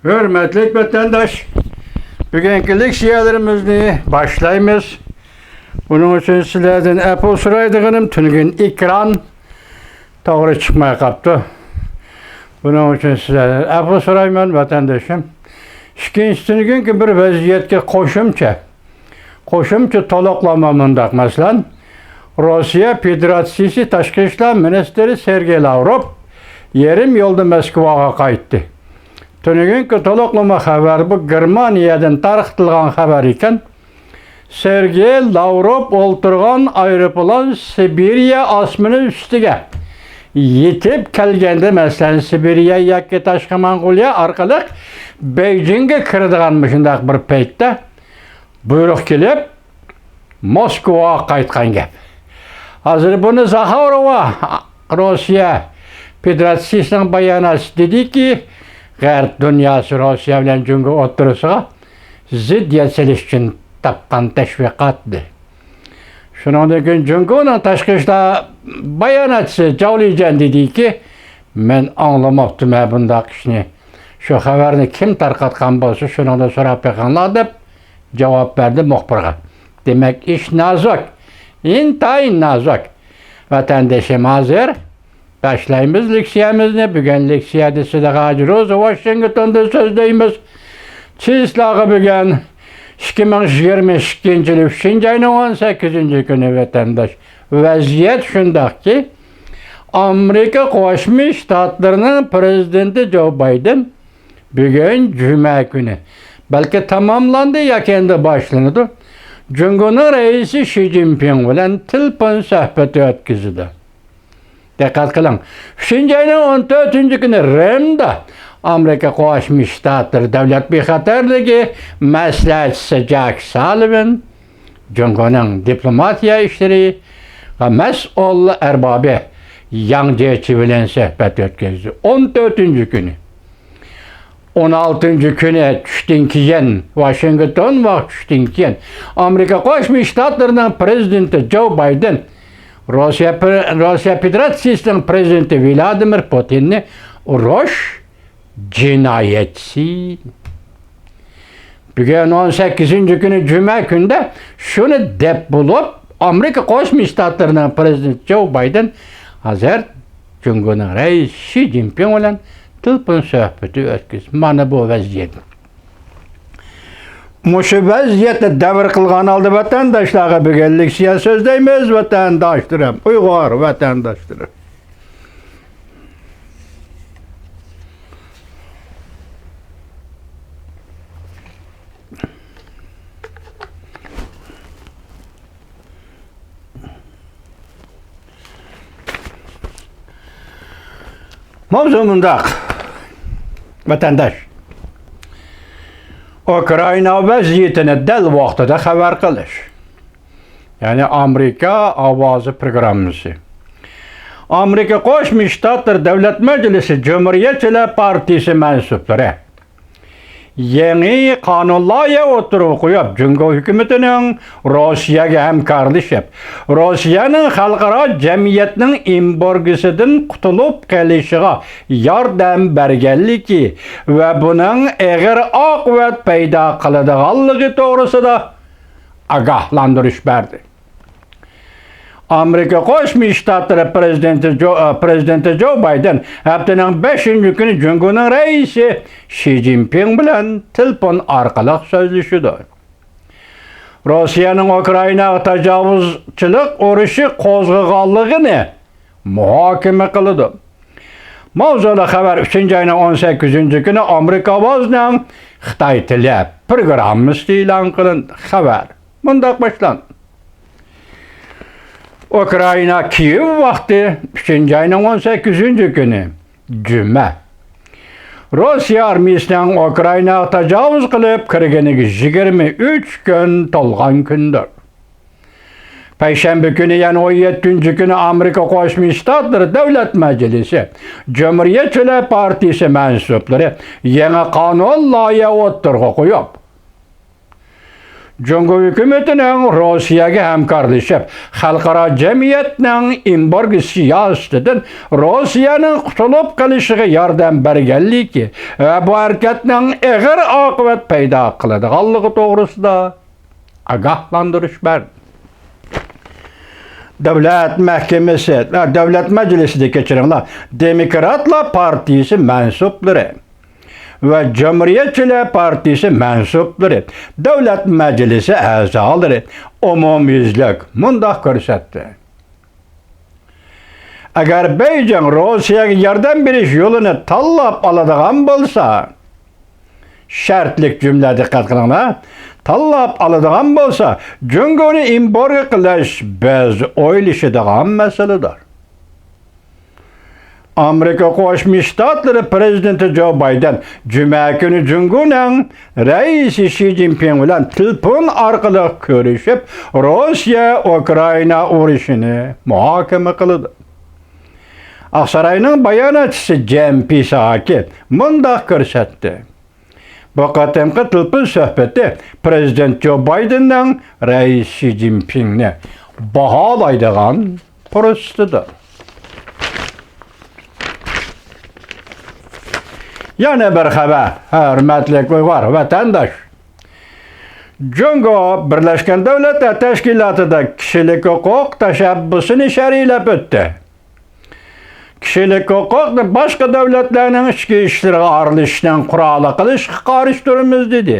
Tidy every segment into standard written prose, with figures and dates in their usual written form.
Hürmetli vatandaş, bugünkü leksiyalarımızı başlayımız. Bunun için sizlerden Apple sıraydıgınım tünügün ekran doğru çıkmaya kaptı. Bunun için sizlerden Apple sırayman vatandaşım. İkinci tünügün bir vaziyetke koşumça toloklamamındak mesela Rusya Federasyası Taşkı İşler Ministeri Sergey Lavrov yerim yolda Moskvaga qaytdı. Tünügün toloklama xabar bu Germaniyadan tarqıtılgan xabar ekan. Sergey Lavrov olturgan aeroplan Sibiriya asmının üstüge yetip kelgende mesela Sibiriya yoki Tashqi Mongoliya orqali Beijingga kiradiganmışındaq bir paytda buyruq kelib Moskvaga qaytgan gap. Hazır bunu Zakharova Rusya Federasyasının bayanatçısı dedi ki G'arb dünyası Rusya bilan jungi o'tirishga ziddiyat selish uchun tapgan tashviqotdir. Shundan keyin jungining tashqi ishlar bayonotchisi Javlijan dediki, men anglamoqchiman bundaq ishni. Shu xabarni kim tarqatgan bo'lsa, shundan so'rab beqanlar deb javob berdi muxbirga. Demak, ish nozuk, intayin nozuk. Vatandaşım hazır. Başlayımız leksiyamızı. Bugün leksiyada size Hacıroz, Washington'da sözdeyimiz. Çizlağı bugün 2022 yılı 3. ayının 18. günü vatandaş. Vaziyet şundak ki Amerika Koşmuş Ştatlarının prezidenti Joe Biden bugün Cuma günü belki tamamlandı ya kendi başlandı. Cumhurbaşkanı reisi Xi Jinping bilen telefon sohbeti ötküzüdü. Dikkat kılın. 3. ayının 14. günü Rem'de Amerika Koşmuş Ştatları Devlet Bexaterligi Məsləhətçisi Jack Sullivan, Cumhurbaşkanının diplomatiya işleri ve məsul erbabı Yang Jiechi bilen sohbet ötküzdü. 14. günü. 16. günü düştün keyin Washington vaqt düştün keyin Amerika Qo'shma Shtatlarining prezidenti Joe Biden Rusya Federasyası'nın prezidenti Vladimir Putinni urush cinayetçisi. Bugün 18. günü Cuma günde şunu dep bulup Amerika Qo'shma Shtatlarining prezidenti Joe Biden hazır Cumhurbaşkanı reis Xi Jinping bilen telefon sohbeti ötküz. Mana bu vaziyet. Muşu vaziyette devir kılgan aldı vatandaşlara bugün leksiya sözdeyimiz vatandaşlarım. Uygar vatandaşlarım. Mavzumundak vatandaş Ukrayna vaziyetini del vaxtıda xabar qilish. Yani Amerika Avazı programımızı. Amerika Qo'shma Shtatlar Davlat Majlisi Cumhuriyetçiler Partisi mensupları yeni qonun loyiha o'tirib qo'yib, Cumhuriyet hukumatining Rossiyaga hamkorlashib, Rossiyaning xalqaro jamiyatning embargosidan qutulib kelishiga yordam berganligi va buning og'ir oqibat paydo qiladiganligi to'g'risida ogohlantirish berdi. Amerika Qo'shma Shtatlari prezidenti Joe Biden haftaning 5. günü Cumhurbaşkanı reisi Xi Jinping bilan telefon orqali so'zlashdi. Rossiyaning Ukraynaga tajovuzchilik urushi qo'zg'aganligini muhokama qildi. Mavzuda xabar 3. ayning 18. günü Amerika Ovozining Xitoy tili programmasi e'lon qilindi. Xabar bundoq boshlanadi. Ukrayna Kiev vakti 3. ayının 18. günü Cuma. Rusya armiyasının Ukraynaga tajovuz qilib kirganiga 23 gün to'lgan kundir. Payshanba günü yani 17. günü Amerika Qo'shma Shtatlari Davlat Majlisi Cumhuriyetçiler Partisi mensupları yangi qonun loyiha o'tirg'i qo'yib Cumhur hükümetinin Rusiyaga hamkorlashib, xalqaro jamiyatning embargo siyosatidan Rossiyaning qutulib qolishiga yordam berganligi va bu harakatning og'ir oqibat paydo qiladiganligi to'g'risida ogohlantirish berdi. Davlat Mahkemesi, Davlat Meclisi'de keçirinler, Demokratlar Partisi mensupları ve Cumhuriyetçiler Partisi mensupları, Davlat Meclisi azaları umumyüzlük mundaq ko'rsatdi. Agar Beijing Rossiyaga yordam berish yo'lini tanlab oladigan bo'lsa, shartlik jumla diqqat qilinglar. Tanlab oladigan bo'lsa, Jungoni embargo qilish biz o'ylashadigan masaladir. Amerika Qo'shma Shtatlari prezidenti Joe Biden juma kuni Jungoning raisi Xi Jinping bilan telefon orqali ko'rishib, Rossiya Ukraina urushini muhokama qildi. Aqsaroyning bayonotchisi Jen Psaki mundaq ko'rsatdi. Bu qatimqi telefon suhbati prezident Joe Bidenning rais Xi Jinpingni baholaydigan prostidir. Yana bir xabar, hurmatli qo'yvar vatandosh. Jungo Birlashgan Davlatlar Tashkilotida kishilik huquq tashabbusini sharhlab o'tdi. Kishilik huquqni boshqa davlatlarning ichki ishlariga aralashishdan quroli qilishga qarshi turamiz dedi.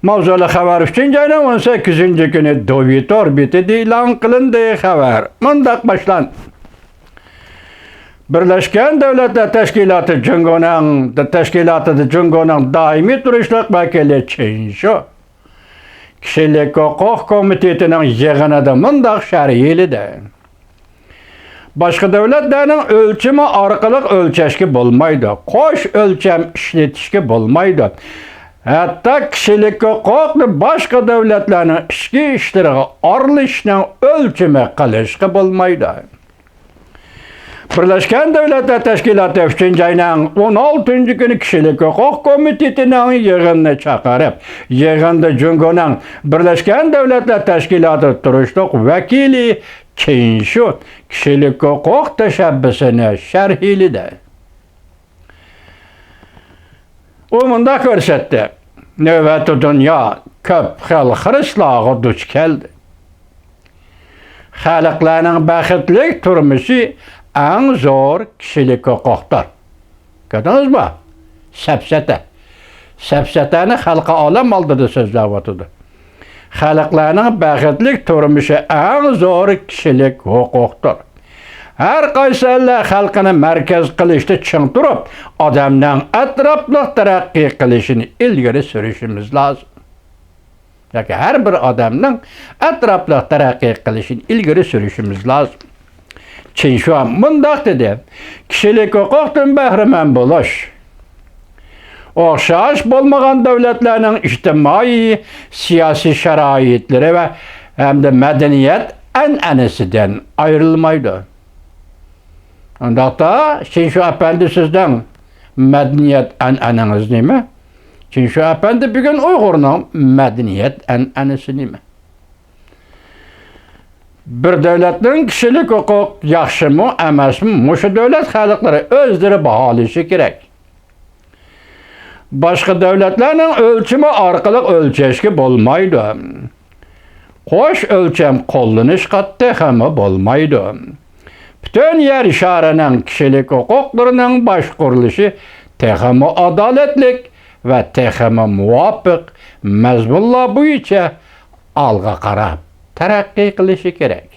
Mavzuli xabar 3-oyning 18-kuni Dovit orbitida e'lon qilindi xabar. Mundaq boshlandi. Birlashgan Davlatlar Tashkiloti Jungoning doimiy turishliq vakili Chinshu Kishilik huquq komitetining yig'inida mundaq sharhladi. Boshqa davlatlarning o'lchami orqali o'lchashga bo'lmaydi. Qo'sh o'lcham ishlatishga bo'lmaydi. Hatto kishilik huquqni boshqa davlatlarning ichki ishlariga aralashishdan o'lchami qilishga bo'lmaydi. Birlashgan Davlatlar Tashkiloti 3-oyning 16-kuni Kishilik huquq komitetining yig'inini chaqirib, yig'inda Jungoning Birlashgan Davlatlar Tashkiloti turishliq vakili Chinshu kishilik huquq tashabbusini sharhladi. U mundaq ko'rsatdi. Navbatda dunyo ko'p xil xirishlarga duch keldi. Xalqlarning baxtli turmushi eng zo'r kishilik huquqdir. Ko'rdingizmi? Safsata. Safsatani xalqqa olam oldida so'zlab o'tdi. Xalqlarning baxtli turmushi eng zo'r kishilik huquqdir. Har qaysi xalqini markaz qilishda ching turib, odamning atrofli taraqqiy qilishini ilgari surishimiz lozim. Yoki har bir odamning atrofli taraqqiy qilishini ilgari surishimiz lozim. Chinshu mundaq dedi. Kishilik huquqdan bahramand bo'lish o'xshash bo'lmagan davlatlarning ijtimoiy, siyosiy sharoitlari va hamda madaniyat an'anasidan ayrilmaydi. Undaqda Chinshu apandi sizdan madaniyat an'anangiz nima? Chinshu apandi bugun Uyg'urning madaniyat an'anasi nima? Bir davlatning kishilik huquq yaxshimi, emasmi, mushu davlat xalqlari o'zlari baholashi kerak. Boshqa davlatlarning o'lchami orqali o'lchashga bo'lmaydi. Qo'sh o'lcham qo'llanish qattiq ham bo'lmaydi. Butun yer sharining kishilik huquqlarining boshqarilishi texmi adolatlik va texmi muvofiq mazmunlar bo'yicha olg'a qarab taraqqiy qilishi kerak.